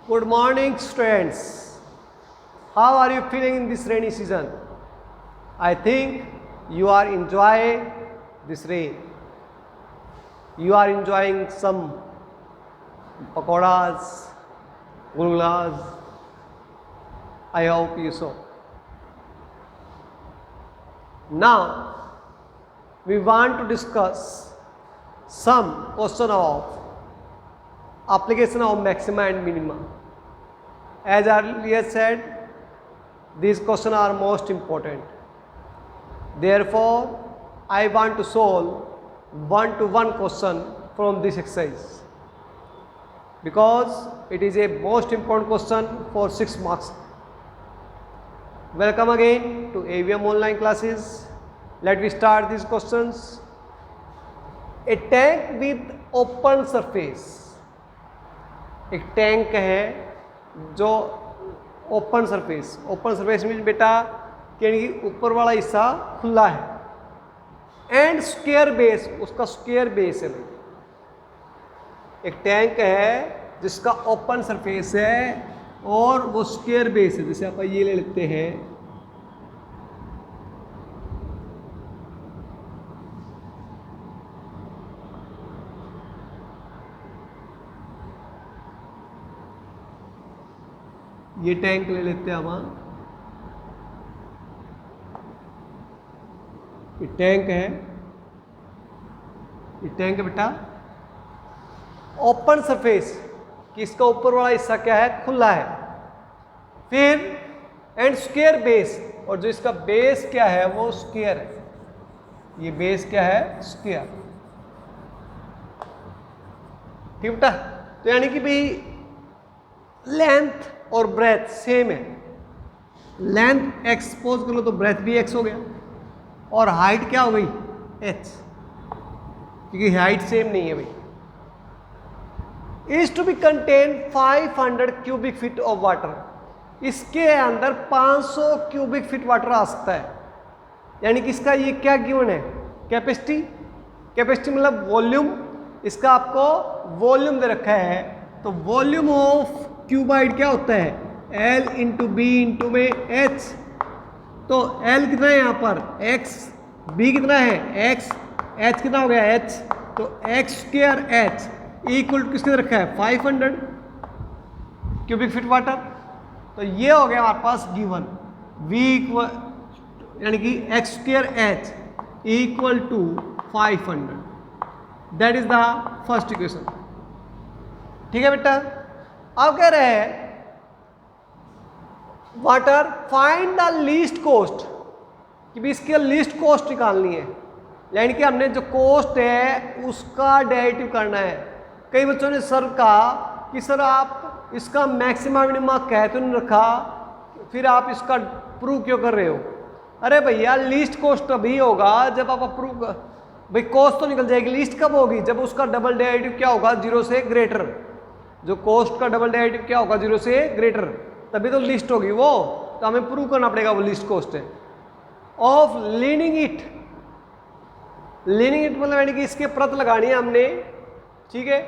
Good morning, students. How are you feeling in this rainy season? I think you are enjoying this rain. You are enjoying some pakoras, gulgulas. I hope you so. Now, we want to discuss some question of application of maxima and minima. As earlier said, these questions are most important. Therefore, I want to solve one-to-one question from this exercise because it is a most important question for 6 marks. Welcome again to AVM online classes. Let me start these questions. A tank with open surface. एक tank है जो open surface mean बेटा कि ऊपर वाला हिस्सा खुला है एंड स्क्वायर बेस, उसका स्क्वायर बेस है भाई। एक टैंक है जिसका ओपन सरफेस है और वो स्क्वायर बेस है, जैसे आप ये ले लेते हैं ये टैंक ले लेते हैं हम, ये टैंक है, ये टैंक है बेटा ओपन सरफेस कि इसका ऊपर वाला हिस्सा क्या है, खुला है। फिर एंड स्क्वायर बेस, और जो इसका बेस क्या है वो स्क्वायर है। ये बेस क्या है, स्क्वायर। ठीक बेटा, तो यानी कि भाई लेंथ और ब्रेथ सेम है। लेंथ x सपोज कर लो तो ब्रेथ भी x हो गया और हाइट क्या हो गई, h, क्योंकि हाइट सेम नहीं है भाई। Is to be contain 500 cubic feet of water. इसके अंदर 500 क्यूबिक फीट वाटर आ सकता है। यानी कि इसका ये क्या गिवन है, कैपेसिटी। कैपेसिटी मतलब वॉल्यूम, इसका आपको वॉल्यूम दे रखा है। तो वॉल्यूम ऑफ क्यूबाइड क्या होता है, L इंटू बी इंटू में H। तो L कितना है यहाँ पर x, B कितना है x, H कितना हो गया h। तो x square h equal to किसके रखा है 500 क्यूबिक फीट वाटर। तो ये हो गया हमारे पास गिवन V इक्वल यानी कि x square h equal to 500। That is the first equation. ठीक है बेटा, अब कह रहे हैं water find the least cost, कि भी इसकी लीस्ट कोस्ट निकालनी है। यानी कि हमने जो कोस्ट है उसका डेरिवेटिव करना है। कई बच्चों ने सर कहा कि सर आप इसका मैक्सिमा मिनिमा कह तो नहीं रखा, फिर आप इसका प्रूव क्यों कर रहे हो। अरे भैया लीस्ट कोस्ट तभी होगा जब आप प्रूव, भाई कोस्ट तो निकल जाएगी, लीस्ट कब होगी, जब उसका डबल डेरिवेटिव क्या होगा, 0 से ग्रेटर। जो कोस्ट का डबल डेरिवेटिव क्या होगा, 0 से ग्रेटर, तभी तो लिस्ट होगी वो। तो हमें प्रूव करना पड़ेगा वो लिस्ट कोस्ट है। Of leaning it, leaning it मतलब यानी कि इसके परत लगानी है हमने, ठीक है,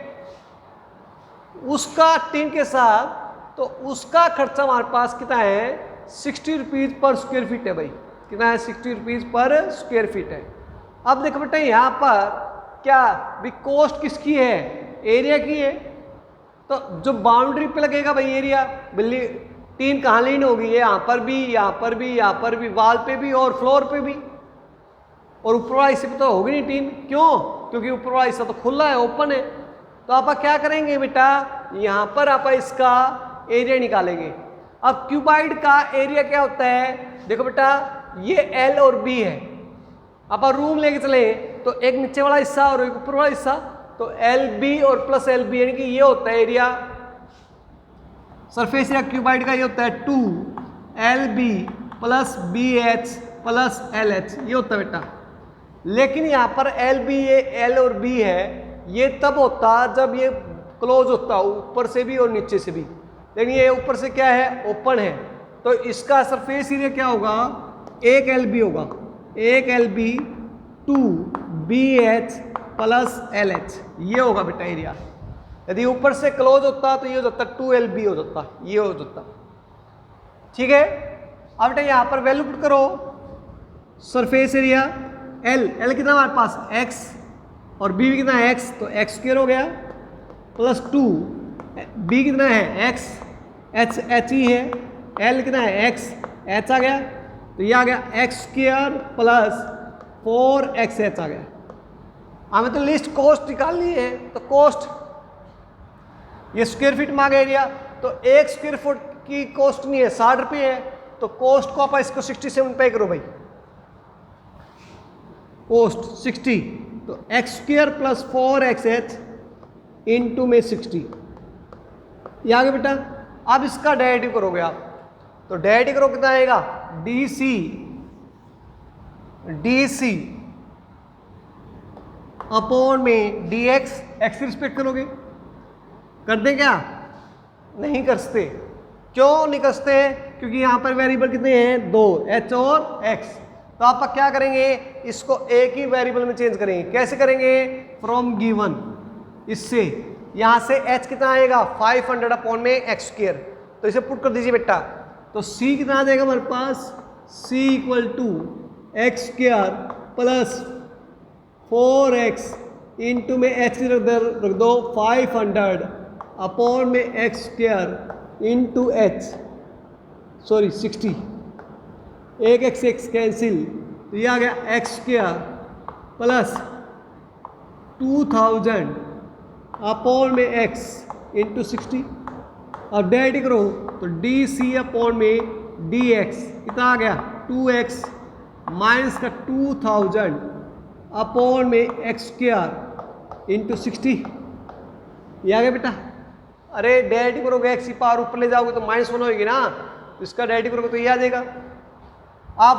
उसका टीन के साथ। तो उसका खर्चा हमारे पास कितना है, 60 रुपीज पर स्क्वायर फीट है भाई। कितना है, 60 रुपीज पर स्क्वायर फीट है। अब देखो बेटा यहाँ पर क्या भी कोस्ट किसकी है, एरिया की है। तो जो बाउंड्री पे लगेगा भाई एरिया, बिल्ली टीन कहाँ लीन होगी, यहाँ पर भी, यहाँ पर भी, यहाँ पर भी, वाल पे भी और फ्लोर पे भी। और ऊपर वाला हिस्से पे तो होगी नहीं टीन, क्यों, क्योंकि ऊपर वाला हिस्सा तो खुला है, ओपन है। तो आप क्या करेंगे बेटा, यहाँ पर आप इसका एरिया निकालेंगे। अब क्यूबाइड का एरिया क्या होता है, देखो बेटा ये L और B है। आप रूम लेके चले तो एक नीचे वाला हिस्सा और एक ऊपर वाला हिस्सा, तो LB और प्लस LB यानी कि ये होता है एरिया, सरफेस एरिया क्यूबाइड का ये होता है 2LB plus BH plus LH, ये होता है बेटा। लेकिन यहाँ पर LB, ये L और B है, ये तब होता जब ये क्लोज होता ऊपर से भी और नीचे से भी। लेकिन ये ऊपर से क्या है, ओपन है। तो इसका सरफेस एरिया क्या होगा, 1LB होगा, 1LB 2BH प्लस LH, ये होगा बेटा एरिया। यदि ऊपर से क्लोज होता तो ये हो जाता 2LB हो जाता, ये हो जाता। ठीक है, अब बेटा यहां पर वैल्यू पुट करो, सरफेस एरिया एल कितना हमारे पास x और b भी कितना है x, तो x स्क्वायर हो गया प्लस 2, b कितना है x, h ही है, l कितना है x, h आ गया, तो ये आ गया x स्क्वायर प्लस 4xh आ गया। हमें तो लिस्ट कॉस्ट निकालनी है, तो कॉस्ट ये स्क्वायर फीट मांगा एरिया, तो 1 स्क्वायर फुट की कॉस्ट नहीं है 60 रुपये है, तो कॉस्ट को आप इसको 67 पे करो भाई, कॉस्ट 60, तो x square plus 4xh into में 60, ये आ गया बेटा। अब इसका डेरिवेटिव करोगे आप, तो डेरिवेटिव करो कितना आएगा, डी सी अपॉन में डी एक्स की रिस्पेक्ट करोगे, कर दे क्या, नहीं करते। क्यों नहीं करते, क्योंकि यहां पर वेरिएबल कितने हैं, 2, h और x, तो आप क्या करेंगे, इसको एक ही वेरिएबल में चेंज करेंगे। कैसे करेंगे, फ्रॉम गिवन, इससे यहां से h कितना आएगा 500 अपॉन में एक्स स्क्वायर, तो इसे पुट कर दीजिए बेटा, तो c कितना आ जाएगा हमारे पास, c equal to x square plus 4x into में h रख दो 500 अपॉन में x square into h, sorry 60, एक x कैंसिल, तो ये आ गया एक्स स्क्वायर प्लस 2000 अपॉन में x इंटू 60। अब डेरिवेटिव करो, तो डी सी अपॉन में डी एक्स कितना आ गया 2x माइनस का 2000 अपॉन में एक्स स्क्वायर इंटू 60, ये आ गया बेटा। अरे डेरिवेटिव करोगे एक्स की पावर ऊपर ले जाओगे तो -1 होगी ना, तो इसका डेरिवेटिव करोगे तो ये आ जाएगा। अब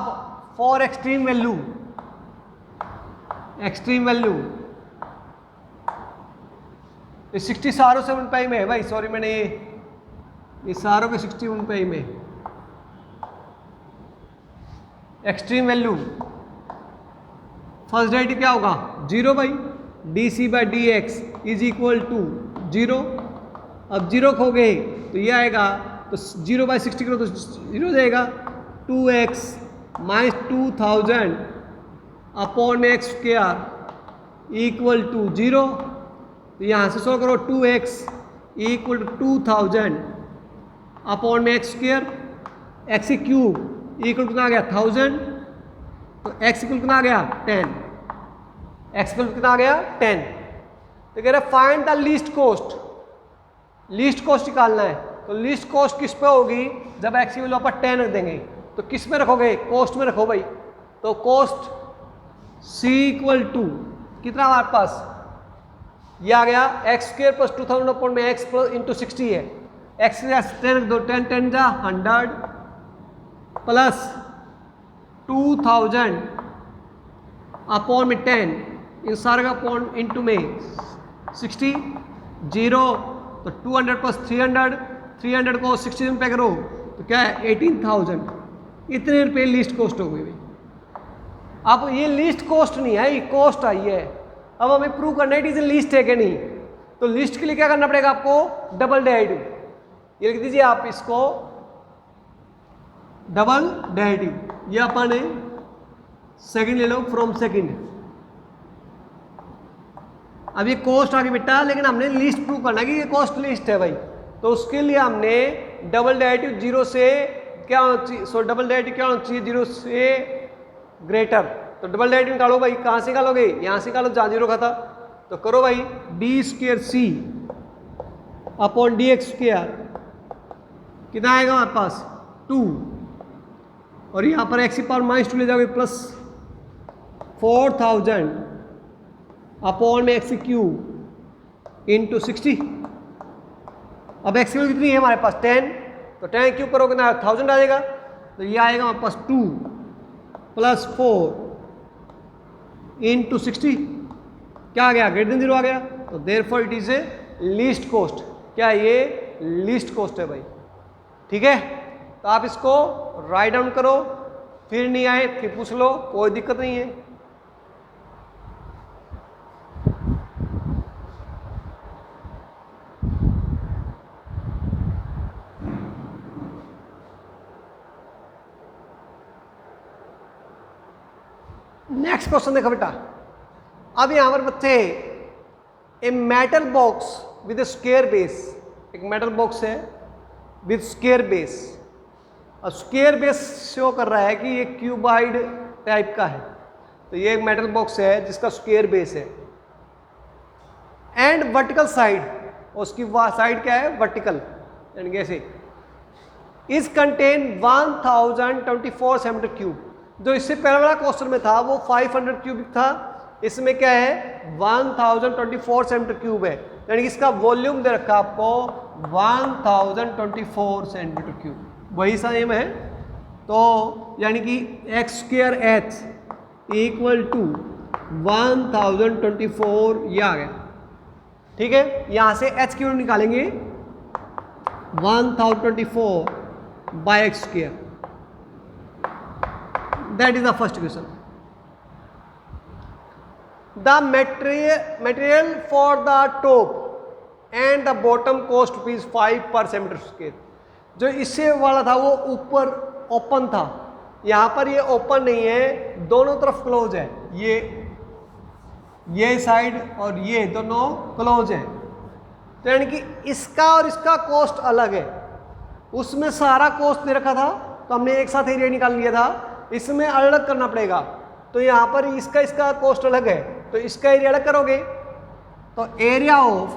फॉर एक्सट्रीम वैल्यू ये 60 सारों से 1 पाई में है भाई, सॉरी मैंने ये सारों के 61 पाई में एक्सट्रीम वैल्यू, फर्स्ट डेरिवेटिव क्या होगा 0 by d c by d x is equal to 0। अब 0 खो गए तो ये आएगा, तो 0 बाई 60 करो तो 0 जाएगा, 2x माइनस 2000 अपॉन में एक्स स्क्वायर इक्वल टू 0, तो यहाँ से सॉल्व करो, 2x इक्वल टू 2000 अपॉन में x square, x cube equal कितना आ गया 1000, तो x इक्वल कितना आ गया 10, x इक्वल कितना आ गया 10। तो कह रहे find the least cost, least cost निकालना है, तो लीस्ट कॉस्ट किस पे होगी, जब x की वैल्यू पर 10 रख देंगे, तो किस में रखोगे, कॉस्ट में रखो भाई, तो कॉस्ट c इक्वल टू कितना हमारे पास, ये आ गया एक्स स्क्वायर प्लस 2000 अपॉन में x प्लस इंटू 60 है, x के साथ 10 रख दो, 10 10 जा 100 प्लस 2000 अपॉन में 10, इन सारे का अपॉन इंटू में 60, 0, तो 200 प्लस 300, 300 को 60 में पे करो तो क्या है 18,000, इतने रुपये लीस्ट कॉस्ट हो गई भाई। अब ये लीस्ट कॉस्ट नहीं है, ये कॉस्ट आई है। अब हमें प्रूव करना है इट इज लीस्ट है कि नहीं, तो लिस्ट के लिए क्या करना पड़ेगा आपको, डबल डेरिवेटिव, ये लिख दीजिए आप इसको डबल डेरिवेटिव, ये अपन है सेकंड ले लो, फ्रॉम सेकंड। अब ये कॉस्ट आ गई बेटा, लेकिन हमने लिस्ट प्रूव करना है कि ये कॉस्ट लिस्ट है भाई, तो उसके लिए हमने डबल डेरिवेटिव 0 से क्या होना चाहिए, सो डबल डेरिवेटिव क्या होना चाहिए 0 से ग्रेटर, तो डबल डेरिवेटिव निकालो भाई, कहाँ से निकालोगे, यहाँ से निकालो जहाँ 0 का था, तो करो भाई डी स्क्वायर सी अपॉन डी एक्स स्क्वायर कितना आएगा हमारे पास 2, और यहाँ पर एक्स की पावर -2 ले जाओगे प्लस 4000 अपॉन में एक्स क्यूब इंटू 60। अब एक्स की वैल्यू कितनी है हमारे पास 10, तो 10 क्यूब करोगे ना 1000 आ जाएगा, तो ये आएगा हमारे पास 2 प्लस 4 इंटू 60, क्या आ गया ग्रेटर देन 0 आ गया, तो therefore it is a least cost, क्या ये लीस्ट कॉस्ट है भाई। ठीक है, तो आप इसको राइट डाउन करो, फिर नहीं आए फिर पूछ लो, कोई दिक्कत नहीं है। नेक्स्ट क्वेश्चन देखो बेटा, अब यहां पर बच्चे a metal box with square base, एक मेटल बॉक्स है विद स्क्वायर बेस, और स्क्वायर बेस शो कर रहा है कि ये क्यूबाइड टाइप का है। तो ये एक मेटल बॉक्स है जिसका स्क्वायर बेस है, एंड वर्टिकल साइड, उसकी साइड क्या है, वर्टिकल, यानी कि ऐसे, इज कंटेन 1024 सेंटीमीटर क्यूब। जो इससे पहले वाला क्वेश्चन में था वो 500 क्यूबिक था, इसमें क्या है 1024 सेंटीमीटर क्यूब है, यानी कि इसका वॉल्यूम दे रखा आपको 1024 सेंटीमीटर क्यूब, वही सेम है। तो यानी कि x square h equal to 1024, ये आ गया। ठीक है, यहां से एच क्यू निकालेंगे 1024 by x square, that is the first question. The material for the top and the bottom cost rupees 5 per centimeter square। जो इससे वाला था वो ऊपर ओपन था, यहां पर ये ओपन नहीं है, दोनों तरफ क्लोज है, ये साइड और ये दोनों क्लोज है। तो यानी कि इसका और इसका कॉस्ट अलग है, उसमें सारा कॉस्ट दे रखा था तो हमने एक साथ एरिया निकाल लिया था, इसमें अलग करना पड़ेगा। तो यहां पर इसका कॉस्ट अलग है, तो इसका एरिया अलग करोगे तो area of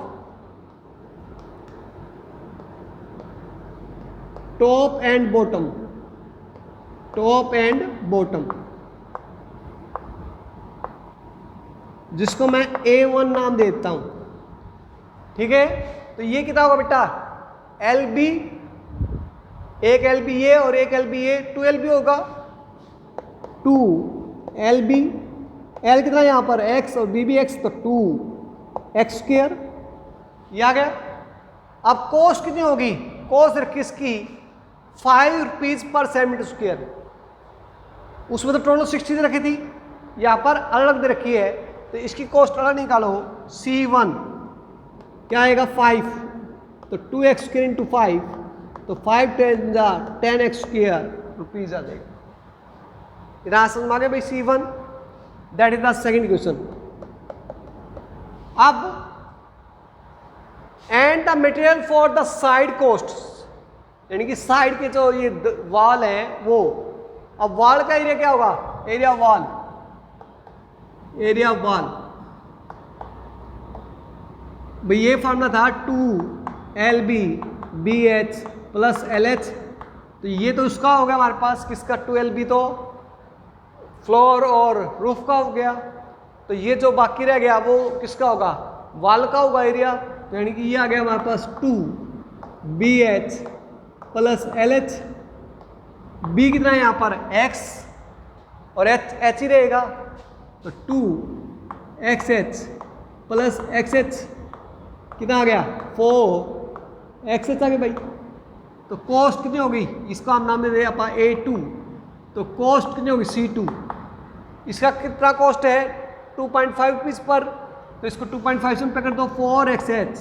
top and bottom, जिसको मैं A1 नाम देता हूं, ठीक है। तो ये कितना होगा बेटा, LB, एक LB ये और एक LB ये, 2LB होगा, 2LB, L कितना यहां पर x और B भी x, तो 2x स्क्वायर, ये आ गया। अब कॉस्ट कितनी होगी, कॉस्ट किसकी 5 रुपीज पर सेंटीमीटर स्क्वायर, उसमें तो टोटल 60 दे रखी थी, यहां पर अलग दे रखी है, तो इसकी कॉस्ट अलग निकालो। C1 क्या आएगा 5, तो 2x स्क्वायर इंटू 5, तो 5 10x स्क्वायर रुपीज आ जाएगा। इधर समझ आ गया भाई C1, that is the second question. अब and the material for the side cost, यानी कि साइड के जो ये वॉल है वो, अब वॉल का एरिया क्या होगा, एरिया वॉल भाई, ये फॉर्मूला था 2LB BH प्लस LH, तो ये तो उसका हो गया हमारे पास, किसका 2LB, तो फ्लोर और रूफ का हो गया। तो ये जो बाकी रह गया वो किसका होगा, वॉल का होगा एरिया। तो यानी कि ये आ गया हमारे पास 2BH प्लस LH, B कितना है यहाँ पर x और h ही रहेगा, तो 2XH प्लस XH कितना आ गया 4XH आ गया भाई। तो कॉस्ट कितनी होगी, इसका हम नाम दे दें अपन A2, तो कॉस्ट कितनी होगी C2, इसका कितना कॉस्ट है 2.5 रुपीज़ पर, तो इसको 2.5 से पे कर दो, 4XH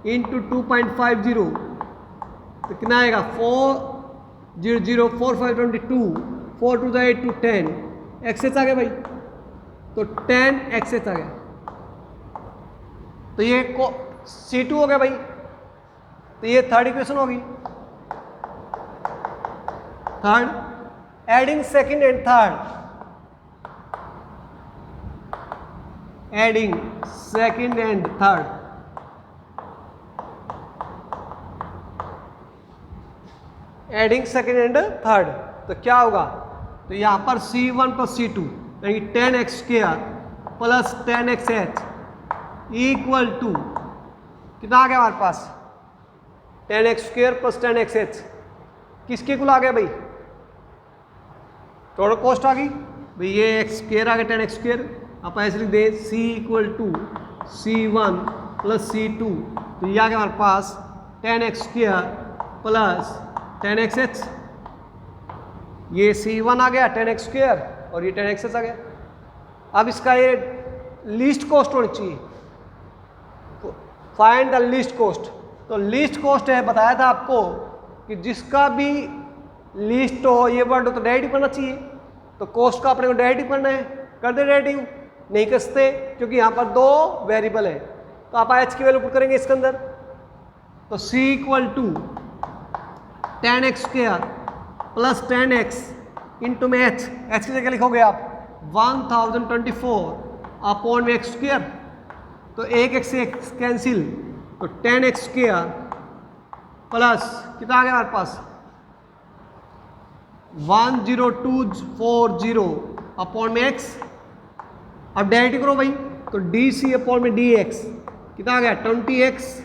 इंटू 2.50, तो कितना आएगा 400 4 5 22 4 2 8 2 10 XH आ गया भाई, तो 10XH आ गया। तो ये C2 हो गया भाई, तो ये थर्ड इक्वेशन होगी। Third, adding second and third, adding second and third, adding second and third, तो क्या होगा, तो यहां पर C1 प्लस C2 यानी 10x square plus 10XH equal to कितना आ गया हमारे पास 10x स्क्वायर प्लस 10XH, किसके कुल आ गया भाई, टोटल कॉस्ट आ गई भाई, ये x स्क्वायर आ गया 10x स्क्वायर, आप ऐसे लिख दे C equal to C1 plus C2, तो ये आ गया हमारे पास 10x स्क्वायर प्लस 10XH, ये C1 आ गया 10x स्क्वायर और ये 10XH आ गया। अब इसका ये लीस्ट कॉस्ट होनी चाहिए, फाइंड द लीस्ट कॉस्ट। तो लीस्ट कॉस्ट है, बताया था आपको कि जिसका भी लीस्ट हो, ये वर्ड हो तो डायरेक्ट करना चाहिए, तो कॉस्ट का अपने को डायरेक्ट करना है, कर दे डेरिवेटिव, नहीं कसते क्योंकि यहाँ पर दो वेरिएबल है। तो आप h की वैल्यू पुट करेंगे इसके अंदर, तो c equal to 10x square plus 10x into में h की जगह लिखोगे आप 1024 अपॉन में x स्क्वायर, तो एक x से x कैंसिल, तो 10x स्क्वायर प्लस कितना आ गया हमारे पास 10240 अपॉन में x। अब डेरिवेटिव करो भाई, तो dc अपॉन में dx कितना आ गया 20x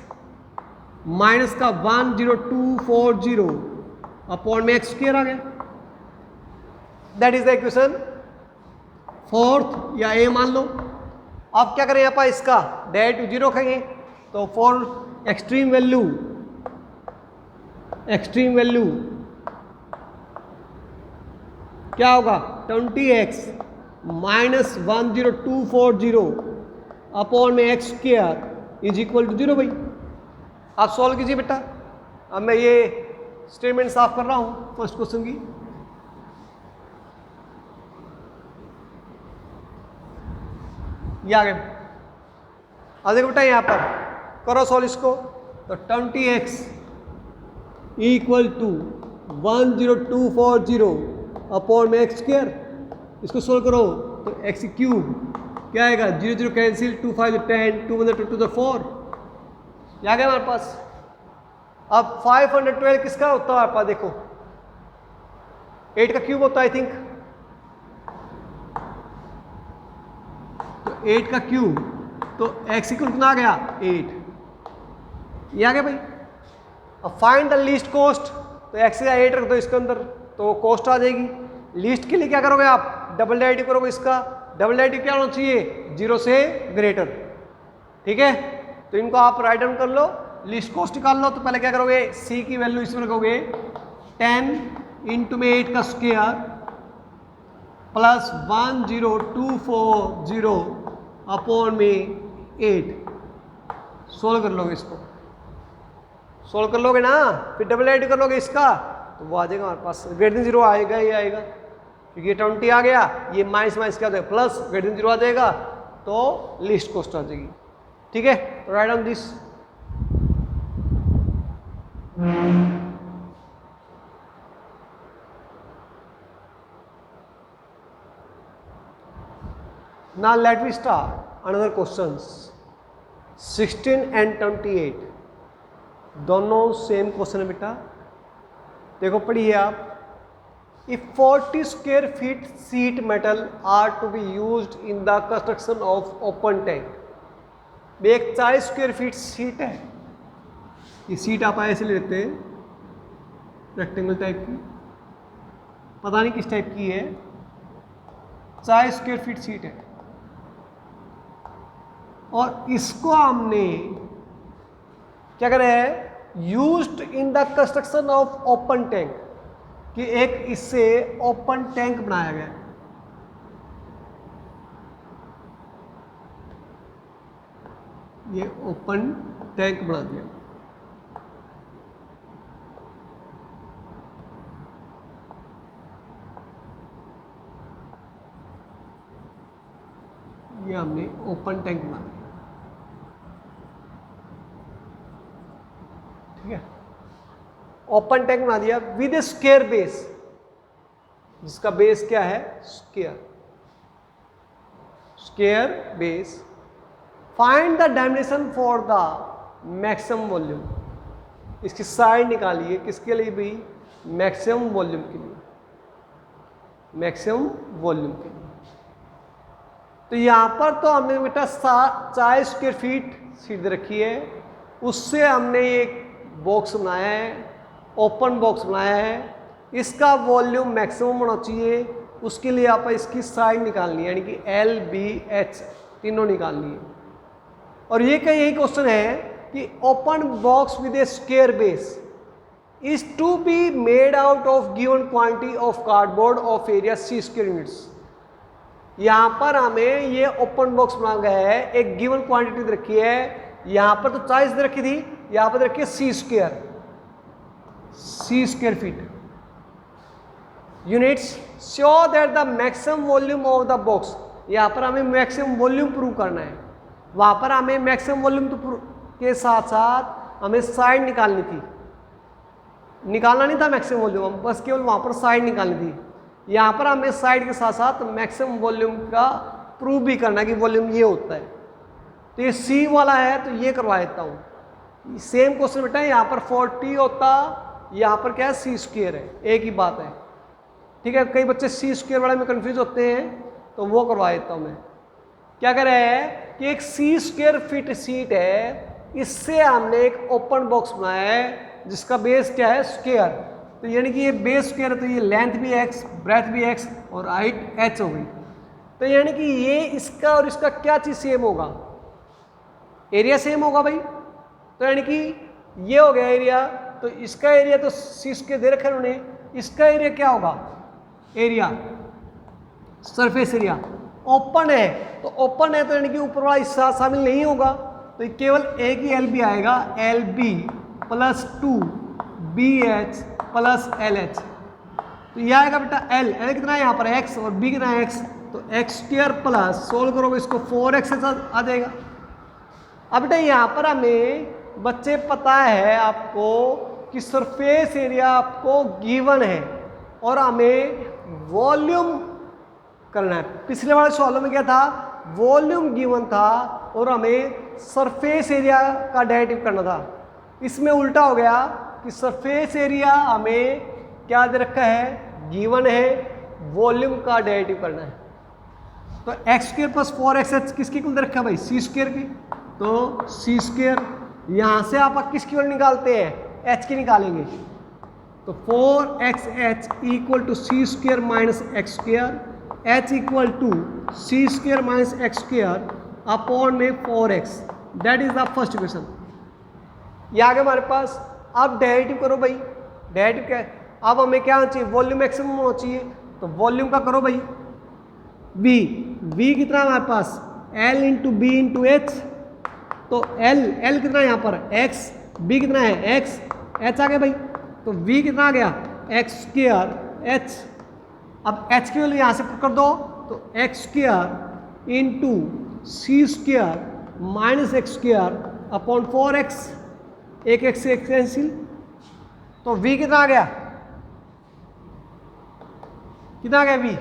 माइनस का 10240 अपॉन में x स्क्वायर आ गया। That is the equation fourth या a मान लो। अब क्या करें यहाँ पर इसका डेरिवेटिव जीरो रखेंगे, तो फॉर एक्सट्रीम वैल्यू क्या होगा 20x माइनस 10240 अपॉन में x square is equal to 0 भाई। आप सॉल्व कीजिए बेटा। अब मैं ये स्टेटमेंट साफ कर रहा हूं फर्स्ट क्वेश्चन की। ये आ गए। अब देखो बेटा यहाँ पर करो सॉल्व इसको, तो 20x इक्वल टू 10240 अपॉन में x स्क्वायर, इसको सोल्व करो तो x क्यूब क्या आएगा 0 कैंसिल 2 5 10 2 1 2 2 4 आ गया हमारे पास। अब 512 किसका होता है हमारे पास, देखो 8 का क्यूब होता है आई थिंक, तो 8 का क्यूब, तो x इक्वल कितना आ गया 8, ये आ गया भाई। अब फाइंड द लीस्ट कॉस्ट, तो x का 8 रख दो इसके अंदर तो कॉस्ट आ जाएगी। लीस्ट के लिए क्या करोगे आप, डबल डेरिवेटिव करोगे इसका, डबल डेरिवेटिव क्या होना चाहिए 0 से ग्रेटर, ठीक है। तो इनको आप राइट डाउन कर लो, लीस्ट कॉस्ट निकाल लो। तो पहले क्या करोगे c की वैल्यू इसमें रखोगे 10 इंटू में 8 का स्क्वायर प्लस 10240 अपॉन में 8। सोल्व कर लोगे इसको, सोल्व कर लोगे ना, फिर डबल डेरिवेटिव कर लोगे इसका, तो वो आ जाएगा हमारे पास ग्रेटर देन 0 आएगा ही आएगा, क्योंकि ये 20 आ गया, ये माइनस क्या हो जाएगा प्लस ग्रेटर देन 0 आ जाएगा, तो लीस्ट कॉस्ट आ जाएगी, ठीक है। तो right on this. Now let me start another questions 16 and 28 दोनों सेम क्वेश्चन है बेटा। देखो पढ़िए आप, if 40 square feet sheet metal are to be used in the construction of open tank, एक 40 स्क्वायर फीट सीट है, ये सीट आप ऐसे लेते हैं रेक्टेंगल टाइप की, पता नहीं किस टाइप की है, 40 स्क्वायर फीट सीट है, और इसको हमने क्या करे है used in the construction of open tank, कि एक इससे ओपन टैंक बनाया गया। ये ओपन टैंक बना दिया, ये हमने ओपन टैंक बना दिया, ठीक है। ओपन टैंक बना दिया विद ए स्क्वायर बेस, जिसका बेस क्या है square base. Find the dimension for the maximum volume, इसकी साइड निकालिए किसके लिए भी, मैक्सिमम वॉल्यूम के लिए, मैक्सिमम वॉल्यूम के लिए। तो यहाँ पर तो हमने बेटा 40 स्क्वायर फीट सीट रखी है, उससे हमने एक बॉक्स बनाया है, ओपन बॉक्स बनाया है, इसका वॉल्यूम मैक्सिमम होना चाहिए, उसके लिए आप इसकी साइड निकालनी है, यानी कि एल बी एच तीनों निकालनी है। और ये का यही क्वेश्चन है कि open box with a square base is to be made out of given quantity of cardboard of area c square units. यहाँ पर हमें ये ओपन बॉक्स बना गया है, एक गिवन क्वांटिटी रखी है, यहाँ पर तो 40 रखी थी, यहाँ पर रखिए c square feet units. Show that the maximum volume of the box, यहाँ पर हमें मैक्सिमम वॉल्यूम प्रूव करना है, वहाँ पर हमें मैक्सिमम वॉल्यूम के साथ साथ हमें साइड निकालनी थी, निकालना नहीं था मैक्सिमम वॉल्यूम, बस केवल वहाँ पर साइड निकालनी थी। यहाँ पर हमें साइड के साथ साथ मैक्सिमम वॉल्यूम का प्रूव भी करना है कि वॉल्यूम ये होता है। तो ये सी वाला है तो ये करवा देता हूँ। सेम क्वेश्चन बेटा यहाँ पर 40 होता, यहाँ पर क्या है सी स्क्वायर है, एक ही बात है। ठीक है, कई बच्चे सी स्क्वायर वाले में कंफ्यूज होते हैं तो वो करवा देता हूँ मैं। क्या कर रहा है कि एक सी स्क्वायर फिट सीट है, इससे हमने एक ओपन बॉक्स बनाया है जिसका बेस क्या है स्क्वायर। तो यानी कि ये बेस स्क्वायर है तो ये लेंथ भी x, ब्रेथ भी x और हाइट h हो गई। तो यानी कि ये इसका और इसका क्या चीज़ सेम होगा, एरिया सेम होगा भाई। तो यानी कि ये हो गया एरिया, तो इसका एरिया तो सी स्क्वायर दे रखा है उन्होंने, इसका एरिया क्या होगा, एरिया सरफेस एरिया। ओपन है तो ओपन है तो यानी कि ऊपर वाला हिस्सा शामिल नहीं होगा, तो ये केवल एक ही एल बी आएगा, l b plus 2BH plus LH। तो यह आएगा बेटा L कितना है यहाँ पर x और B कितना है x, तो x स्क्वायर प्लस सोल्व करोगे इसको 4x आ जाएगा। अब बेटा यहाँ पर हमें बच्चे पता है आपको कि सरफेस एरिया आपको गिवन है और हमें वॉल्यूम करना है। पिछले वाले सवालों में क्या था, वॉल्यूम गिवन था और हमें सरफेस एरिया का डेरिवेटिव करना था। इसमें उल्टा हो गया कि सरफेस एरिया हमें क्या दे रखा है, गिवन है, वॉल्यूम का डेरिवेटिव करना है। तो एक्स स्क्वायर प्लस 4xh किसकी इक्वल दे रखा है भाई, सी स्क्वायर की। तो सी स्क्वायर यहाँ से आप किसकी वैल्यू निकालते हैं, h की निकालेंगे। तो 4xh equal to c square minus x square, h equal to c square minus x square upon में 4x। That is the first equation. ये आ गया हमारे पास। अब डेरिवेटिव करो भाई, डेरिवेटिव क्या है, अब हमें क्या होना चाहिए, वॉल्यूम मैक्सिमम होना चाहिए, तो वॉल्यूम का करो भाई। v कितना है हमारे पास, l into b into h. तो l कितना है यहाँ पर x, b कितना है x, h आ गया भाई। तो v कितना आ गया x स्क्वायर h। अब h की वैल्यू यहाँ से कर दो, तो x square into c square minus x square upon 4x, एक x से एक कैंसिल। तो v कितना आ गया, कितना आ गया v,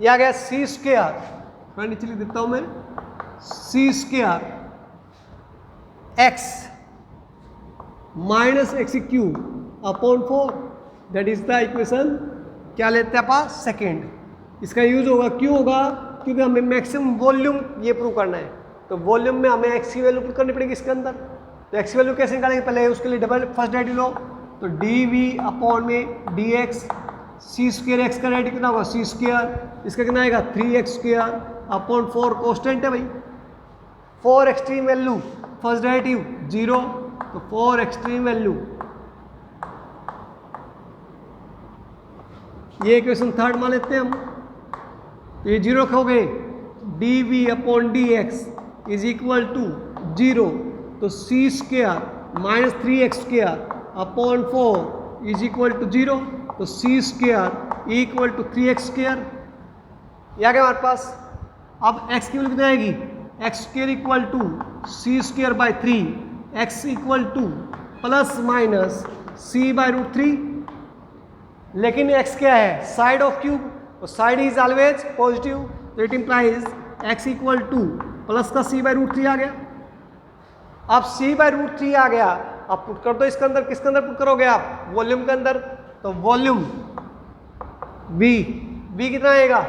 ये आ गया सी स्क्वायर, मैं नीचे लिख देता हूं मैं, c square x minus x cube upon 4। That is the equation, क्या लेते हैं आप, सेकेंड। इसका यूज होगा, क्यों होगा, क्योंकि हमें मैक्सिमम वॉल्यूम ये प्रूव करना है। तो वॉल्यूम में हमें एक्स की वैल्यू पुट करनी पड़ेगी इसके अंदर। तो एक्स की वैल्यू कैसे निकालेंगे, पहले उसके लिए डबल फर्स्ट डेरिवेटिव लो। तो डी वी अपॉन में डी एक्स, सी स्क्वायर एक्स का डेरिवेटिव कितना होगा, सी स्क्वायर, इसका कितना आएगा 3x स्क्वायर अपॉन 4 कॉन्स्टेंट है भाई। 4 एक्सट्रीम वैल्यू, फर्स्ट डेरिवेटिव 0, तो 4 एक्सट्रीम वैल्यू, ये इक्वेशन थर्ड मान लेते हैं हम। तो ये 0 रखोगे, d v upon d x is equal to 0, तो c square minus 3x square upon 4 is equal to 0, तो c square equal to 3x square. ये आ गया हमारे पास। अब x की वैल्यू कितनी आएगी, x square equal to c square by 3, x equal to plus minus c by root 3। लेकिन x क्या है, साइड ऑफ क्यूब, तो साइड इज ऑलवेज पॉजिटिव, तो it implies x equal to plus का c by root 3 आ गया। अब c by root 3 आ गया, अब पुट कर दो इसके अंदर, किसके अंदर पुट करोगे आप, वॉल्यूम के अंदर। तो वॉल्यूम v कितना आएगा,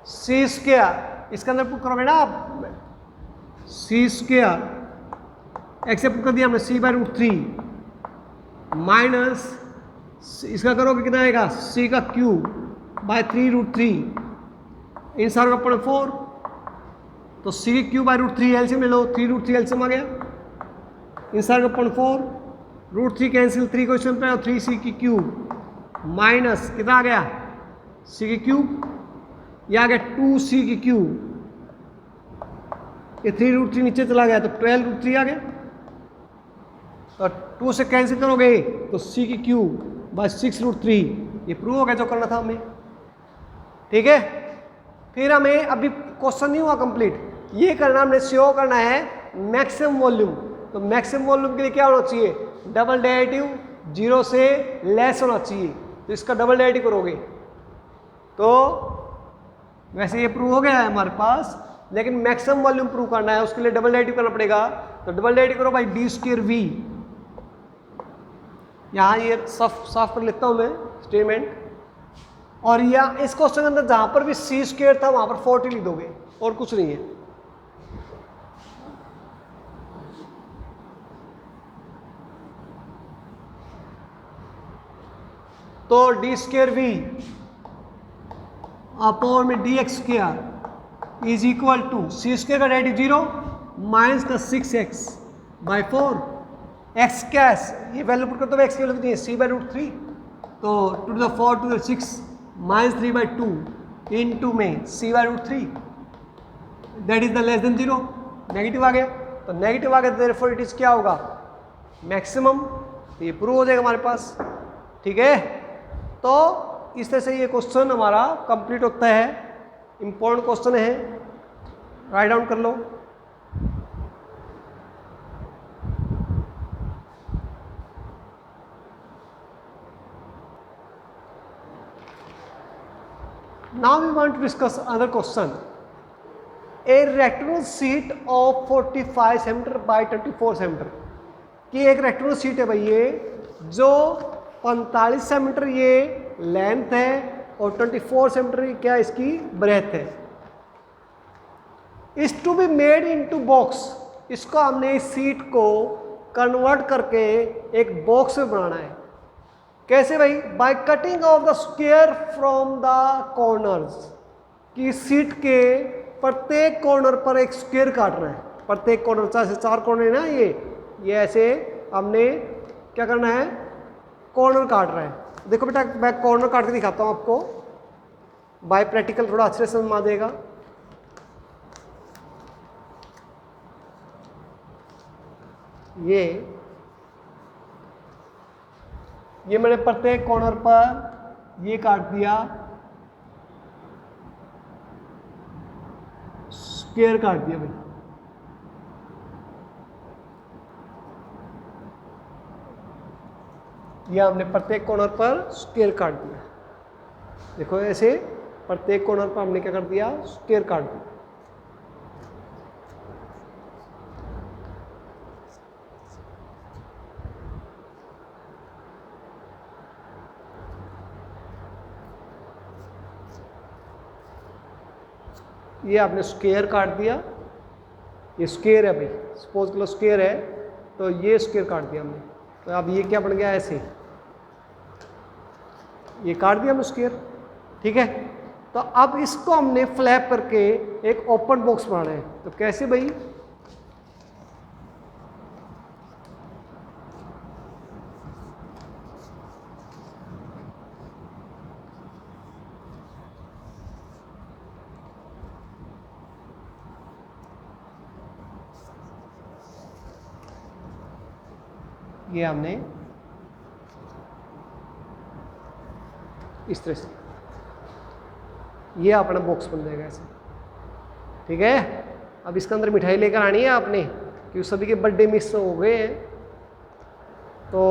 c स्क्वायर, इसके अंदर पुट करोगे ना आप, c स्क्वायर x से पुट कर दिया हमने c बाई रूट 3 माइनस इसका करोगे कितना आएगा, c का क्यूब बाय 3 रूट 3, इन सारों का पड़े 4, तो c की क्यूब बाय रूट 3 एलसीएम ले लो, 3 रूट 3 एलसीएम आ गया, इन सारों का पड़े 4, रूट 3 कैंसिल, 3 को इसमें पे 3c की क्यूब माइनस कितना आ गया, c की क्यूब, यह आ गया 2c की क्यूब, ये 3 रूट 3 नीचे चला गया तो 12 रूट 3 आ गया, तो 2 से कैंसिल करोगे तो c की क्यूब बाय 6 रूट 3, ये प्रूव हो गया जो करना था हमें। ठीक है। फिर हमें अभी क्वेश्चन नहीं हुआ कंप्लीट, ये करना हमने शो करना है मैक्सिमम वॉल्यूम। तो मैक्सिमम वॉल्यूम के लिए क्या होना चाहिए, डबल डेरिवेटिव 0 से लेस होना चाहिए। तो इसका डबल डेरिवेटिव करोगे तो वैसे ये प्रूव हो गया है हमारे पास, लेकिन मैक्सिमम वॉल्यूम प्रूव करना है, उसके लिए डबल डेरिवेटिव करना पड़ेगा। तो डबल डेरिवेटिव करो भाई डी स्क्वायर वी, यहाँ ये साफ कर लेता हूं मैं स्टेटमेंट। और या इस क्वेश्चन के अंदर जहां पर भी सी स्क्वायर था वहां पर 40 लिख दोगे और कुछ नहीं है। तो डी स्क्वायर वी अपॉन में d x square is equal to c square का डेरिवेटिव 0 माइनस का 6x बाई 4। एक्स क्या है, ये वैल्यू पुट करते हुए एक्स की वैल्यू कितनी है, c/√3। तो 2⁴ to the 6 माइनस 3/2 इंटू में c/√3 that is the less than 0। Negative आ गया, तो नेगेटिव आ गया, देयरफॉर इट इज क्या होगा, मैक्सिमम। तो ये प्रूव हो जाएगा हमारे पास, ठीक है। तो इस तरह से ये क्वेश्चन हमारा कंप्लीट होता है। इंपॉर्टेंट क्वेश्चन है, राइट डाउन कर लो। Now we want to discuss another question. A rectangular sheet of 45 cm by 24 cm की एक रेक्टेंगुलर शीट है भाई, ये जो 45 सेंटीमीटर ये लेंथ है और 24 सेंटीमीटर क्या इसकी ब्रेथ है। Is to be made into box, इसको हमने इस शीट को कन्वर्ट करके एक बॉक्स में बनाना है। कैसे भाई, by cutting of the square from the corners, कि सीट के प्रत्येक कॉर्नर पर एक स्क्वायर काटना है। प्रत्येक कॉर्नर, चाहे 4 कॉर्नर है ना, ये ऐसे हमने क्या करना है, कॉर्नर काट रहा है। देखो बेटा मैं कॉर्नर काट के दिखाता हूं आपको, बाय प्रैक्टिकल थोड़ा अच्छे से समझ में आ जाएगा। ये मैंने प्रत्येक कॉर्नर पर ये काट दिया, स्क्वायर काट दिया भाई। ये हमने प्रत्येक कॉर्नर पर स्क्वायर काट दिया। देखो ऐसे प्रत्येक कॉर्नर पर हमने क्या कर दिया, स्क्वायर काट दिया। ये आपने स्क्वायर काट दिया, ये स्क्वायर है भाई, सपोज करो स्क्वायर है, तो ये स्क्वायर काट दिया हमने। तो अब ये क्या बन गया, ऐसे ये काट दिया हमने स्क्वायर, ठीक है। तो अब इसको हमने फ्लैप करके एक ओपन बॉक्स बनाना है। तो कैसे भाई, ये हमने इस तरह से, ये अपना बॉक्स बन जाएगा ऐसे, ठीक है। अब इसके अंदर मिठाई लेकर आनी है आपने, क्योंकि सभी के बर्थडे मिस हो गए हैं। तो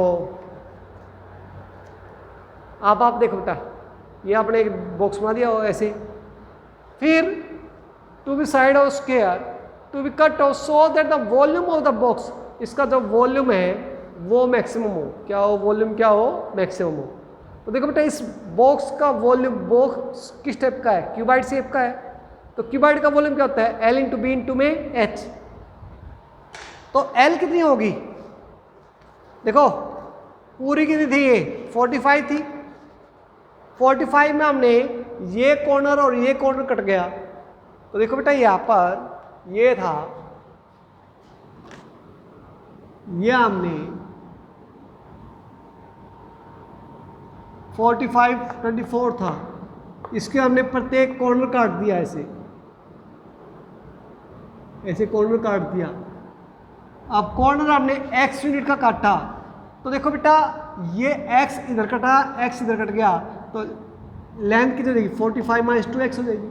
आप देखो बेटा, ये आपने एक बॉक्स बना दिया हो ऐसे। फिर to be side of square to be cut off so that the volume of the box, इसका जो वॉल्यूम है वो मैक्सिमम हो। क्या हो, वॉल्यूम क्या हो, मैक्सिमम हो। तो देखो बेटा इस बॉक्स का वॉल्यूम, बॉक्स किस टाइप का है, क्यूबाइड शेप का है। तो क्यूबाइड का वॉल्यूम क्या होता है, L इंटू बी इंटू में H। तो L कितनी होगी, देखो पूरी कितनी थी, ये 45 थी। 45 में हमने ये कॉर्नर और ये कॉर्नर कट गया। तो देखो बेटा यहाँ पर ये था, ये हमने 45 24 था, इसके हमने प्रत्येक कॉर्नर काट दिया, ऐसे कॉर्नर काट दिया। अब कॉर्नर हमने x यूनिट का काटा। तो देखो बेटा ये x इधर कटा, x इधर कट गया, तो लेंथ कितनी हो जाएगी 45 माइनस 2x हो जाएगी।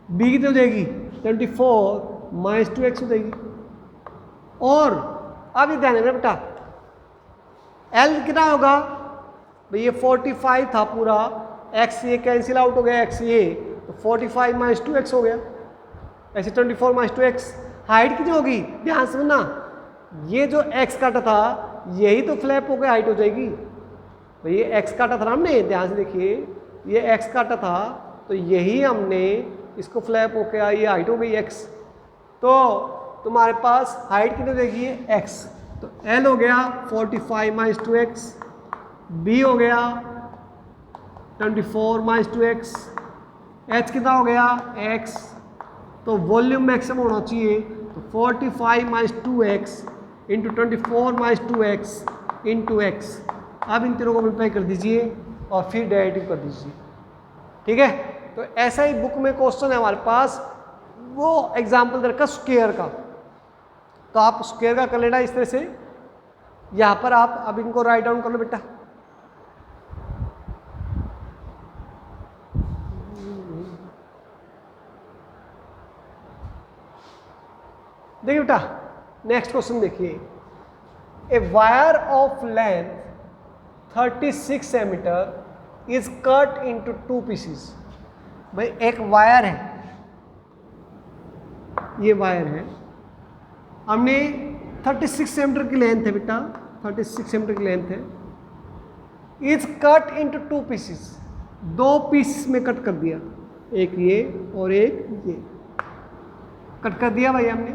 बी कितनी हो जाएगी 24 माइनस 2x हो जाएगी। और अब ये ध्यान रखना बेटा, एल कितना होगा भाई, ये 45 था पूरा, एक्स ये कैंसिल आउट हो गया, एक्स ये, तो 45 माइनस 2x हो गया, ऐसे 24 माइनस 2x। हाइट कितनी होगी, ध्यान से सुनना, ये जो x काटा था यही तो फ्लैप होकर हाइट हो जाएगी भाई। ये x काटा था ना हमने, ध्यान से देखिए, ये x काटा था तो यही हमने इसको फ्लैप होकर ये हाइट हो गई x। तो तुम्हारे पास हाइट कितनी देगी x, तो L हो गया 45 माइनस 2x, B हो गया 24 माइनस 2x, H कितना हो गया x, तो वॉल्यूम मैक्सिमम होना चाहिए, तो 45 minus 2x into 24 minus 2x into x। अब इन तीनों को मल्टीप्लाई कर दीजिए और फिर डेरिवेटिव कर दीजिए, ठीक है। तो ऐसा ही बुक में क्वेश्चन है हमारे पास, वो एग्जाम्पल दे रखा स्क्वायर का, तो आप स्क्वायर का कर लेना इस तरह से। यहाँ पर आप अब इनको राइट डाउन कर लो बेटा। देखिए बेटा, नेक्स्ट क्वेश्चन देखिए, a wire of length 36 centimetre is cut into 2 pieces. भाई एक वायर है, ये वायर है, हमने 36 सेंटीमीटर की लेंथ है बेटा, 36 सेंटीमीटर की लेंथ है, is cut into 2 pieces, 2 piece में कट कर दिया, एक ये और एक ये कट कर दिया भाई हमने।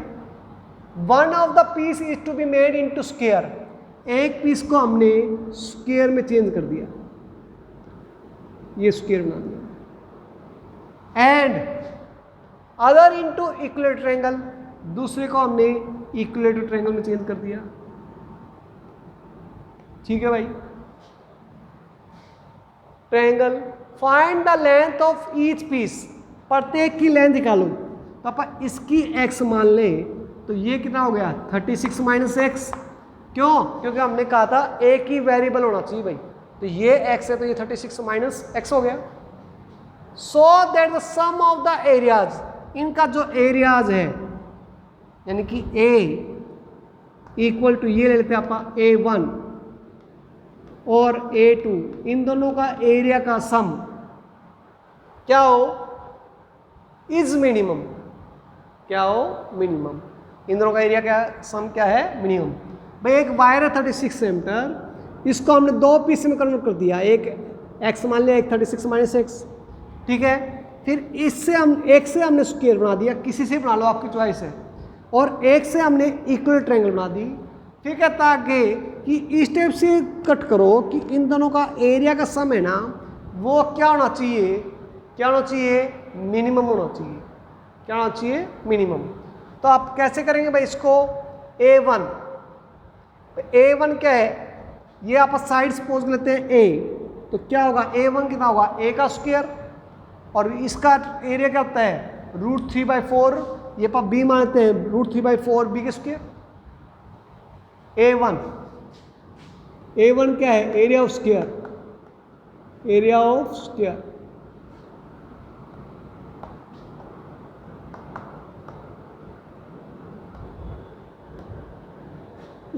One of the piece is to be made into square, एक पीस को हमने स्क्वायर में चेंज कर दिया, ये स्क्वायर बना दिया। And other into equilateral triangle, दूसरे को हमने इक्विलेटरल ट्रायंगल में चेंज कर दिया, ठीक है भाई। Triangle, find the length of each piece, प्रत्येक की लेंथ निकालो। तो अपन इसकी x मान लें, तो ये कितना हो गया 36 माइनस एक्स, क्यों, क्योंकि हमने कहा था एक ही वेरिएबल होना चाहिए भाई, तो ये x है तो ये 36 माइनस एक्स हो गया। So that the sum of the areas, इनका जो एरियाज है यानी कि A इक्वल टू ये ले लेते हैं आप A1 और A2, इन दोनों का एरिया का सम क्या हो, इज मिनिमम, क्या हो मिनिमम। इन दोनों का एरिया क्या सम क्या है, मिनिमम। भाई एक वायर है 36 सेंटीमीटर, इसको हमने 2 पीस में कन्वर्ट कर दिया, एक x मान लिया, एक 36 माइनस एक्स, ठीक है। फिर इससे हम एक से हमने स्क्वायर बना दिया, किसी से बना लो आपकी चॉइस है, और एक से हमने इक्वल ट्रायंगल बना दी। फिर कहता आगे कि इस टाइप से कट करो कि इन दोनों का एरिया का सम है ना, वो क्या होना चाहिए, क्या होना चाहिए, मिनिमम होना चाहिए, क्या होना चाहिए, मिनिमम। तो आप कैसे करेंगे भाई इसको, A1, A1 क्या है, ये आप साइड सपोज लेते हैं A, तो क्या होगा A1 कितना होगा A का स्क्वायर, और इसका एरिया क्या होता है √3/4, ये पर B मानते हैं √3/4 B के स्क्वायर। A1 क्या है, area of square, area of square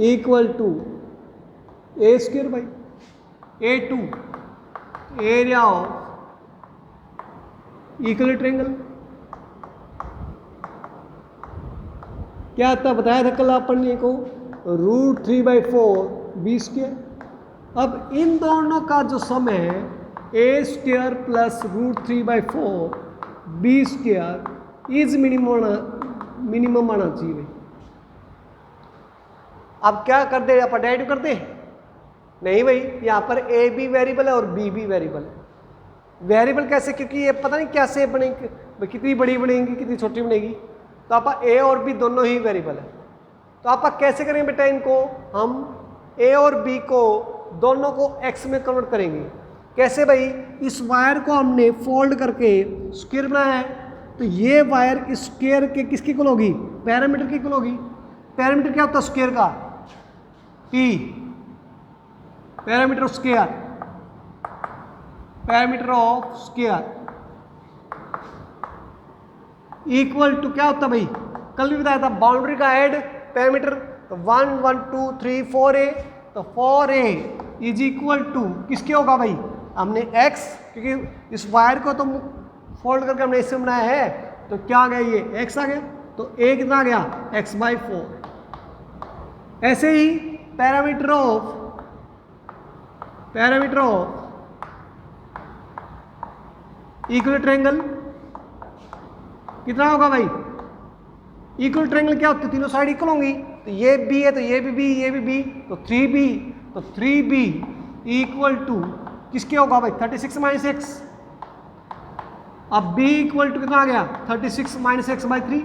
equal to A square by A2, area of equal triangle. क्या था बताया था कल अपन ने को, √3/4 B स्क्वायर। अब इन दोनों का जो सम है A square plus √3/4 B square is minimum आना चाहिए भाई। अब क्या कर दे, आप डेरिवेटिव कर दे, नहीं भाई, यहाँ पर A भी वेरिएबल है और B भी वेरिएबल है। वेरिएबल कैसे, क्योंकि ये पता नहीं क्या शेप बनेगी, कितनी बड़ी बनेगी कितनी छोटी बनेगी, तो आप A और B दोनों ही वेरिएबल है। तो आप कैसे करेंगे बेटा, इनको हम A और B को दोनों को x में कन्वर्ट करेंगे। कैसे भाई, इस वायर को हमने फोल्ड करके स्क्वायर बनाया है, तो ये वायर इस स्क्वायर के किसकी इक्वल होगी, पैरामीटर की इक्वल होगी। पैरामीटर क्या होता है स्क्वायर का, P, parameter square, parameter of square equal to क्या होता है भाई, कल भी बताया था बाउंड्री का ऐड पैरामीटर, तो 1 1 2 3 4a, तो 4a इज इक्वल टू किसके होगा भाई, हमने x, क्योंकि इस वायर को तो फोल्ड करके हमने इससे बनाया है, तो क्या आ गया ये x आ गया, तो a कितना आ गया x/4। ऐसे ही पैरामीटर ऑफ इक्वल ट्रायंगल कितना होगा भाई, इक्वल ट्रायंगल क्या होती है, तीनों साइड इक्वल होंगी, तो ये b है तो ये भी b, ये भी b, तो 3b, तो 3b इक्वल टू किसके होगा भाई 36 माइनस x। अब b इक्वल टू कितना आ गया 36 माइनस x/3।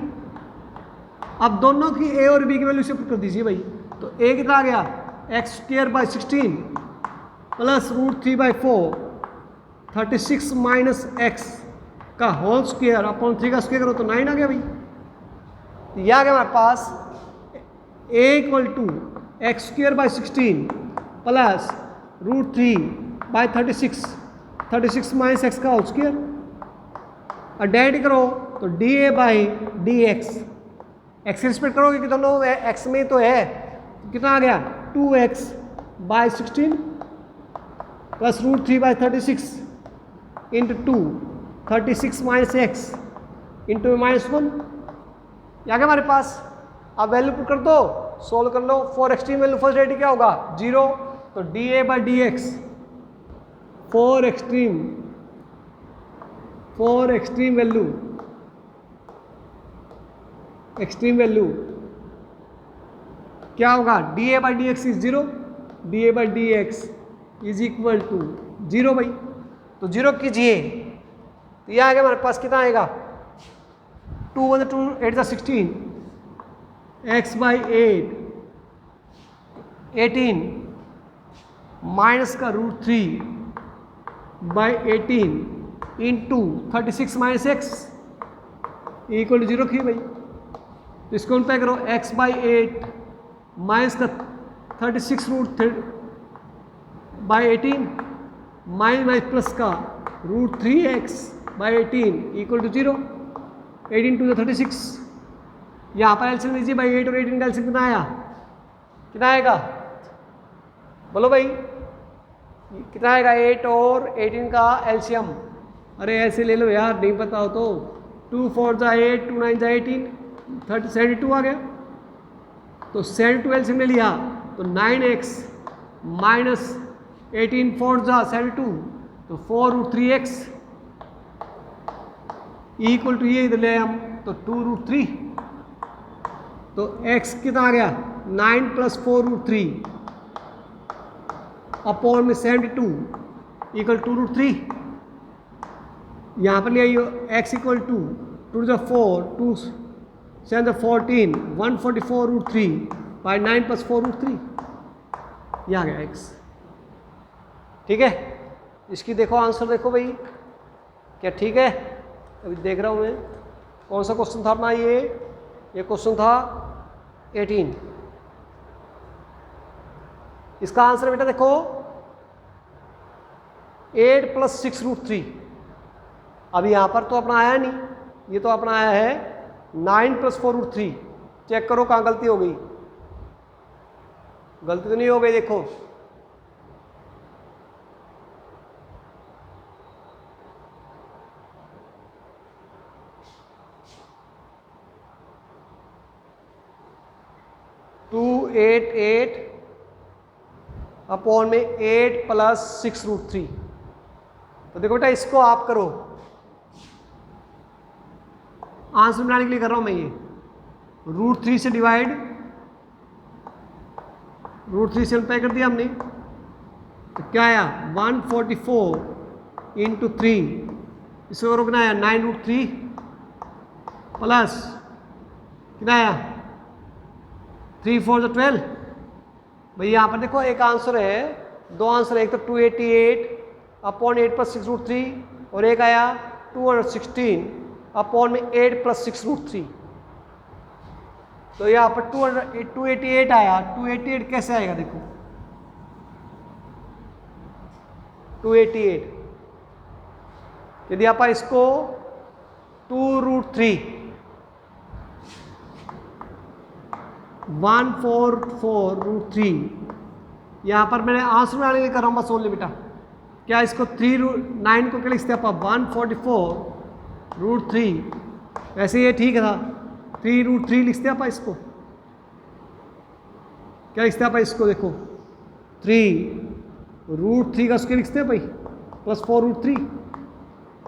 अब दोनों की a और b की वैल्यू शिफ्ट कर दीजिए भाई, तो a कितना आ गया x²/16 प्लस √3/4 36 माइनस x का होल स्क्वायर अपॉन 3 का स्क्वायर करो तो 9 आ गया भाई। यह आ गया हमारे पास a equal to x²/16 plus √3/36 minus x का होल स्क्वायर, और डायरेक्ट करो तो dA/dx, x के रिस्पेक्ट करोगे कि दोनों x में तो है, तो कितना आ गया 2x/16 plus √3/36 into 2 36 minus x into -1, आ गया हमारे पास। अब वैल्यू पुट कर दो, सोल्व कर लो, 4 एक्सट्रीम वैल्यू फर्स्ट रेडी क्या होगा 0, तो dA/dx 4 एक्सट्रीम वैल्यू क्या होगा dA/dx is 0, dA/dx is equal to 0 भाई, तो 0 कीजिए, तो यह आ गया हमारे पास कितना आएगा 2 1 2 8 16 x/8 18 माइनस का √3/18 into 36 minus x equal to 0 की भाई, तो इसको उल्टा करो x/8 माइनस का 36√3/18 माइनस प्लस का √3x/18 इक्वल टू 0, 18 टू 36, यहाँ पर एलसीएम लीजिए भाई, 8 और 18 का एलसीएम कितना आया, कितना आएगा बोलो भाई, कितना आएगा 8 और 18 का एलसीएम, अरे ऐसे ले लो यार, नहीं पता हो तो 2 4 जा 8 2 9 जा 18 72 आ गया, तो 72 एलसीएम ले लिया तो 9x माइनस 18 4 जा 72, तो 4√3x इक्वल टू ये इधर ले हम तो 2√3, तो x कितना आ गया 9 प्लस 4√3 अपॉन में 72 इक्वल 2√3, यहाँ पर ले आइए x equal to 2 4 2 7 14 144√3 by 9 plus 4√3, यह आ गया x। ठीक है, इसकी देखो आंसर देखो भाई, क्या ठीक है, अभी देख रहा हूँ मैं कौन सा क्वेश्चन था अपना, ये क्वेश्चन था 18, इसका आंसर बेटा देखो 8 प्लस 6√3, अभी यहाँ पर तो अपना आया नहीं, ये तो अपना आया है 9 प्लस 4√3, चेक करो कहाँ गलती हो गई, गलती तो नहीं हो गई देखो, टू 8 अपॉन में 8 प्लस 6√3, तो देखो बेटा इसको आप करो, आंसर बनाने के लिए कर रहा हूं मैं, ये √3 से डिवाइड, √3 से मल्टीप्लाई कर दिया हमने, तो क्या आया 144 इंटू 3, इसको रोकना आया 9√3 प्लस कितना आया 3 4 12, भाई यहाँ पर देखो एक आंसर है, दो आंसर है, एक तो 288 अपॉन 8 प्लस 6√3 और एक आया 216 अपॉन में 8 प्लस 6√3, तो यहाँ पर 288 आया, 288 कैसे आएगा देखो 288, यदि आप इसको 2√3 144√3, यहाँ पर मैंने आंसर में आने के लिए कर रहा हूँ बस ओनली बेटा। क्या इसको 9 को क्या लिखते हैं आप 144√3, वैसे ये ठीक था 3√3 लिखते हैं आप इसको। क्या लिखते हैं आप इसको, देखो 3√3 का स्क्वायर लिखते हैं भाई प्लस 4√3।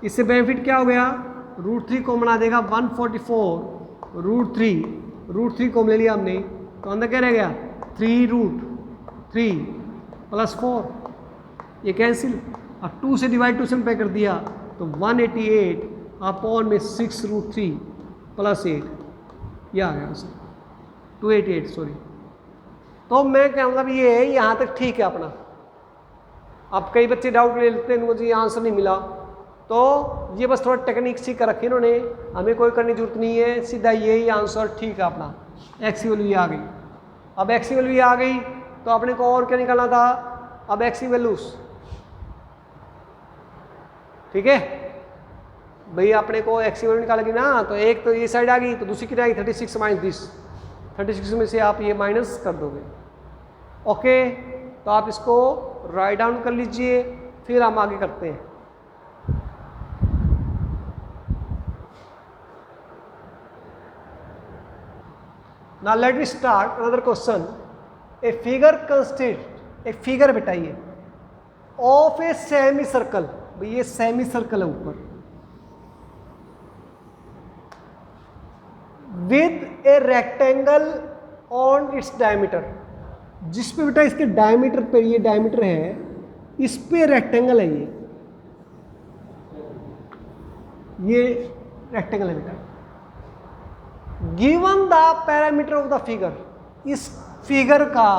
इससे बेनिफिट क्या हो गया, √3 को बना देगा 144√3, √3 को ले लिया हमने तो अंदर क्या रह गया 3√3 प्लस 4, ये कैंसिल। अब 2 से डिवाइड 2 से पे कर दिया तो 188 अपॉन में 6√3 प्लस 8, ये आ गया उसे 288 सॉरी। तो मैं क्या मतलब ये है यहाँ तक ठीक है अपना। अब कई बच्चे डाउट ले लेते हैं मुझे ये आंसर नहीं मिला, तो ये बस थोड़ा टेक्निक सीख कर रखी इन्होंने, हमें कोई करने की जरूरत नहीं है, सीधा यही आंसर ठीक है अपना। एक्स की वैल्यू आ गई। अब एक्स की वैल्यू आ गई तो अपने को और क्या निकालना था, अब एक्स की वैल्यूज, ठीक है भाई, अपने को एक्स की वैल्यू निकालेगी ना, तो एक तो ये साइड आ गई तो दूसरी कितनी आएगी 36 माइनस 10, 36 में से आप ये माइनस कर दोगे। ओके, तो आप इसको राइट डाउन कर लीजिए, फिर हम आगे करते हैं। Now let me start another question. A figure consists, एक फिगर बिठाइए ऑफ ए सेमी सर्कल, भाई ये सेमी सर्कल है ऊपर, with a rectangle on its diameter, जिस पे बेटा इसके डायमीटर पे, ये डायमीटर है, इस पे रेक्टेंगल है, ये रेक्टेंगल है बेटा। Given the parameter of the figure, इस फिगर का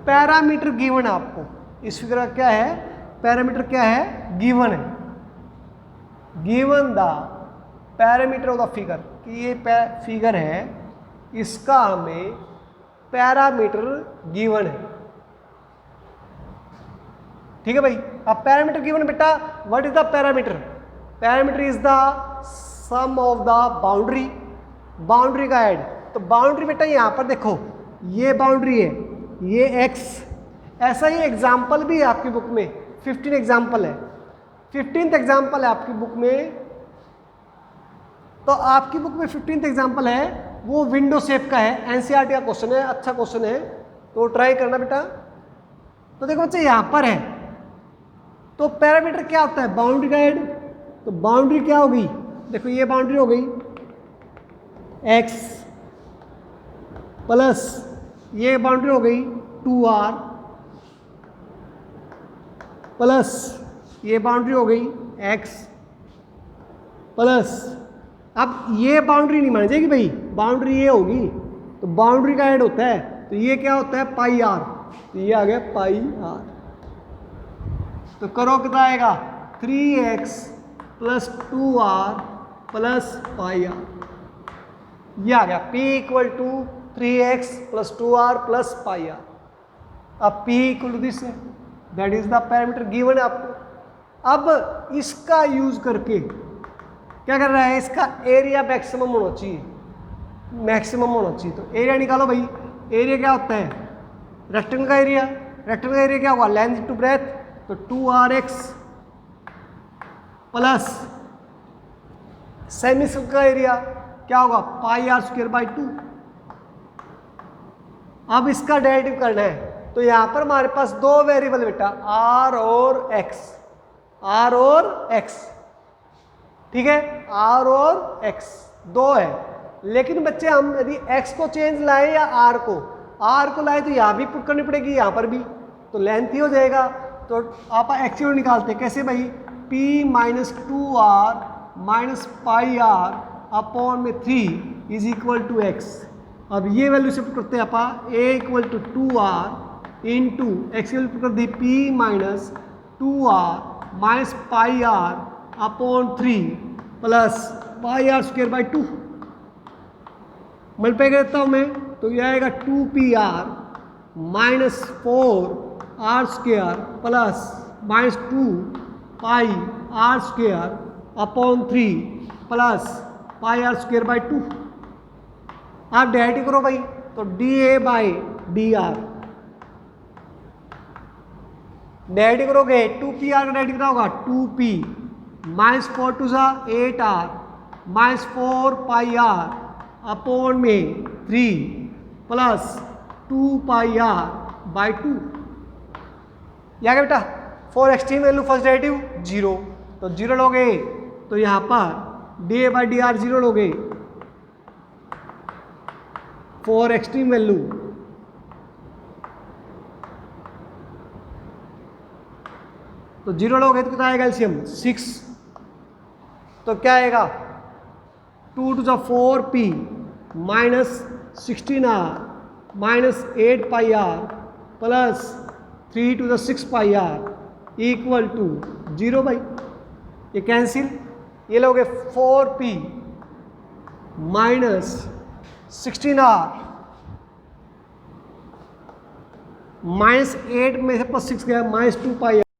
पैरामीटर गिवन है आपको, इस फिगर का क्या है पैरामीटर, क्या है गिवन है। Given the parameter of the figure, कि ये फिगर है, इसका हमें पैरामीटर गिवन है, ठीक है भाई। अब पैरामीटर गिवन बेटा, what is the parameter, parameter is the sum of the boundary, boundary का ऐड। तो बाउंड्री बेटा यहाँ पर देखो, ये बाउंड्री है, ये x, ऐसा ही एग्जाम्पल भी है आपकी बुक में, 15 एग्जाम्पल है, 15th एग्जाम्पल है आपकी बुक में। तो आपकी बुक में 15th एग्जाम्पल है, वो विंडो शेप का है, एनसीईआरटी का क्वेश्चन है, अच्छा क्वेश्चन है, तो ट्राई करना बेटा। तो देखो बच्चे यहाँ पर है, तो पैरामीटर क्या होता है, बाउंड्री का ऐड। तो बाउंड्री क्या होगी, देखो ये बाउंड्री हो गई x प्लस ये बाउंड्री हो गई 2r प्लस ये बाउंड्री हो गई x प्लस, अब ये बाउंड्री नहीं मानी जाएगी भाई, बाउंड्री ये होगी, तो बाउंड्री का ऐड होता है, तो ये क्या होता है पाई आर, तो ये आ गया पाई आर। तो करो कितना आएगा 3x plus 2r plus pi are, ये आ गया P equal to 3x plus 2r plus pi r. अब P इक्वल टू दिस है, that is the parameter given है आपको। अब इसका यूज करके क्या कर रहा है, इसका एरिया मैक्सिमम होना चाहिए, मैक्सिमम होना चाहिए। तो एरिया निकालो भाई, एरिया क्या होता है रेक्टेंगल का एरिया, रेक्टेंगल का एरिया क्या होगा लेंथ इनटू ब्रेथ, तो 2rx प्लस सेमी सर्कल का एरिया क्या होगा पाई आर स्क्वायर बाई 2। अब इसका डेरिवेटिव करना है, तो यहां पर हमारे पास दो वेरिएबल बेटा r और x, r और x, ठीक है r और x दो है। लेकिन बच्चे हम यदि x को चेंज लाए या r को लाए तो यहां भी पुट करनी पड़ेगी, यहां पर भी, तो लेंथ ही हो जाएगा। तो आप x निकालते हैं कैसे भाई, p minus 2r minus pi r upon में 3 इज इक्वल टू x। अब ये वैल्यू से पुट करते हैं आप, a equal to 2r into x value put कर दी p minus 2r minus pi r upon 3 plus pi r square by 2, multiply करता हूँ मैं, तो ये आएगा 2pr minus 4r square plus minus 2 pi r square upon 3 plus pi r square by 2। आप direct करो भाई, तो d a by d r direct करोगे 2p आर का डायरेक्ट कितना होगा 2p माइनस 4 टू सा 8 r minus 4 pi r upon में 3 प्लस 2 पाई आर बाई 2। या क्या बेटा for extreme value first derivative 0, तो 0 लोगे तो यहाँ पर D a by d are 0 लोगे फॉर एक्सट्रीम वैल्यू, तो 0 लोगे तो कितना आएगा एलसीएम 6, तो क्या आएगा 2 to the 4p minus 16 r minus 8 pi r plus 3 to the 6 pi r equal to 0 by, ये कैंसिल, ये लोगे 4p माइनस 16 आर माइनस 8 में से प्लस 6 गया माइनस 2 पाई